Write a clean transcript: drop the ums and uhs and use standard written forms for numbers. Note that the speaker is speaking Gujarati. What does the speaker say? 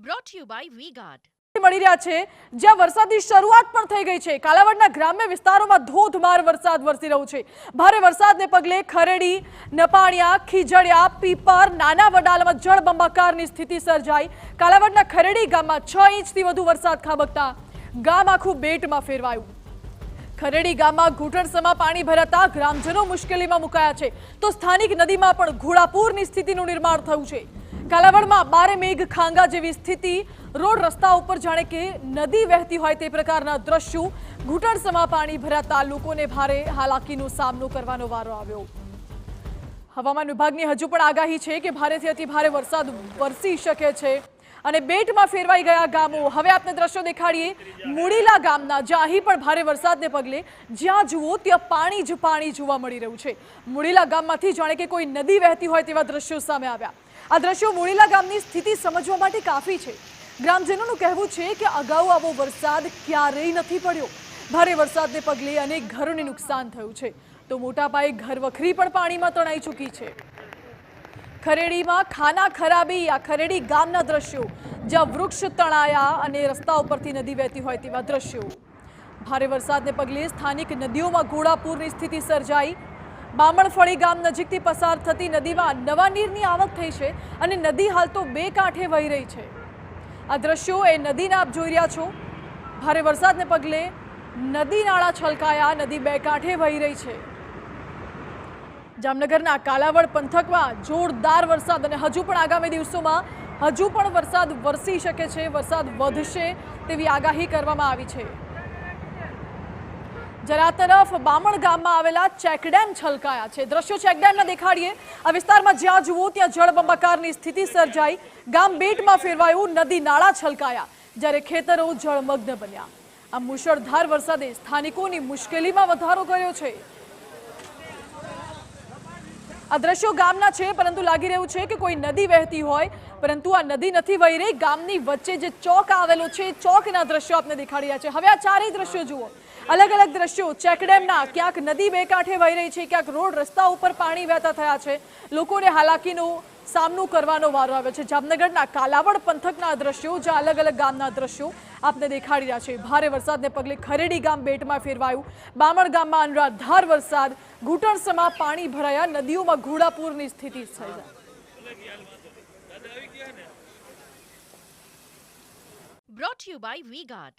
brought to you by V-Guard. મળી રહ્યા છે જ્યાં વરસાદની શરૂઆત પણ થઈ ગઈ છે। કાલાવડના ગ્રામ્ય વિસ્તારોમાં ધોધમાર વરસાદ વરસી રહ્યો છે। ભારે વરસાદને પગલે ખરેડી, નપાણિયા, ખીજડિયા, પીપર, નાના વડાલામાં જળબંબાકારની સ્થિતિ સર્જાઈ। કાલાવડના ખરેડી ગામમાં 6 ઇંચથી વધુ વરસાદ ખાબકતા ગામ આખું બેટમાં ફેરવાયું। ખરેડી ગામમાં ઘૂંટણસમાં પાણી ભરાતા ગ્રામજનો મુશ્કેલીમાં મુકાયા છે તો સ્થાનિક નદીમાં પણ ઘોડાપૂરની સ્થિતિનું નિર્માણ થયું છે। કાલાવડમાં બારે મેઘ ખાંગા જેવી સ્થિતિ, રોડ રસ્તા ઉપર જાણે કે નદી વહેતી હોય તે પ્રકારના દ્રશ્યો, ઘૂંટણસમાં પાણી ભરાતા લોકોને ભારે હાલાકીનો સામનો કરવાનો વારો આવ્યો। હવામાન વિભાગની હજુ પણ આગાહી છે કે ભારેથી અતિ ભારે વરસાદ વરસી શકે છે અને બેટમાં ફેરવાઈ ગયા ગામો। હવે આપને દ્રશ્યો દેખાડીએ મુડીલા ગામના, જ્યાં અહીં પણ ભારે વરસાદને પગલે જ્યાં જુઓ ત્યાં પાણી જ પાણી જોવા મળી રહ્યું છે। મુડીલા ગામમાંથી જાણે કે કોઈ નદી વહેતી હોય તેવા દ્રશ્યો સામે આવ્યા। આ દ્રશ્યો મુડીલા ગામની સ્થિતિ સમજવા માટે કાફી છે। ગ્રામજનોનું કહેવું છે કે અગાઉ આવો વરસાદ ક્યારેય નથી પડ્યો। ભારે વરસાદને પગલે અનેક ઘરોને નુકસાન થયું છે તો મોટા પાયે ઘરવખરી પણ પાણીમાં તણાઈ ચૂકી છે। ખરેડીમાં ખાના ખરાબી, આ ખરેડી ગામના દ્રશ્યો જ્યાં વૃક્ષ તણાયા અને રસ્તા ઉપરથી નદી વહેતી હોય તેવા દ્રશ્યો। ભારે વરસાદને પગલે સ્થાનિક નદીઓમાં ઘોડાપૂરની સ્થિતિ સર્જાઈ। બામણફળી ગામ નજીકથી પસાર થતી નદીમાં નવા નીરની આવક થઈ છે અને નદી હાલ તો બે કાંઠે વહી રહી છે। આ દ્રશ્યો એ નદીના આપ જોઈ રહ્યા છો। ભારે વરસાદને પગલે નદી નાળા છલકાયા, નદી બે કાંઠે વહી રહી છે। જામનગરના કાલાવડ પંથકમાં જોરદાર વરસાદ અને હજુ પણ આગામી દિવસોમાં હજુ પણ વરસાદ વરસી શકે છે, વરસાદ વધશે તેવી આગાહી કરવામાં આવી છે। જ્યારે આ તરફ બામણ ગામમાં આવેલા ચેકડેમ છલકાયા છે। દ્રશ્યો ચેકડેમના દેખાડીએ। આ વિસ્તારમાં જ્યાં જુઓ ત્યાં જળબંબાકારની સ્થિતિ સર્જાઈ। ગામ બેટમાં ફેરવાયું, નદી નાળા છલકાયા, જ્યારે ખેતરો જળમગ્ન બન્યા। આ મુશળધાર વરસાદે સ્થાનિકોની મુશ્કેલીમાં વધારો કર્યો છે। આ દ્રશ્યો ગામના છે પરંતુ લાગી રહ્યું છે કે કોઈ નદી વહેતી હોય, પરંતુ આ નદી નથી વહી રહી। ગામની વચ્ચે જે ચોક આવેલો છે, ચોકના દ્રશ્યો આપને દેખાડી રહ્યા છે। હવે આ ચારેય દ્રશ્યો જુઓ, અલગ અલગ દ્રશ્યો ચેકડેમના। ક્યાંક નદી બે કાંઠે વહી રહી છે, ક્યાંક રોડ રસ્તા ઉપર પાણી વહેતા થયા છે, લોકોને હાલાકીનો સામનો કરવાનો વારો આવ્યો છે। જામનગરના કાલાવડ પંથકના દ્રશ્યો, જ્યાં અલગ અલગ ગામના દ્રશ્યો આપને દેખાડી રહ્યા છે। ભારે વરસાદને પગલે ખરેડી ગામ બેટમાં ફેરવાયું। બામણ ગામમાં અનરાધાર વરસાદ, ઘૂંટણસમાં પાણી ભરાયા, નદીઓમાં ઘોડાપૂરની સ્થિતિ સર્જાઈ। Brought to you by V-Guard.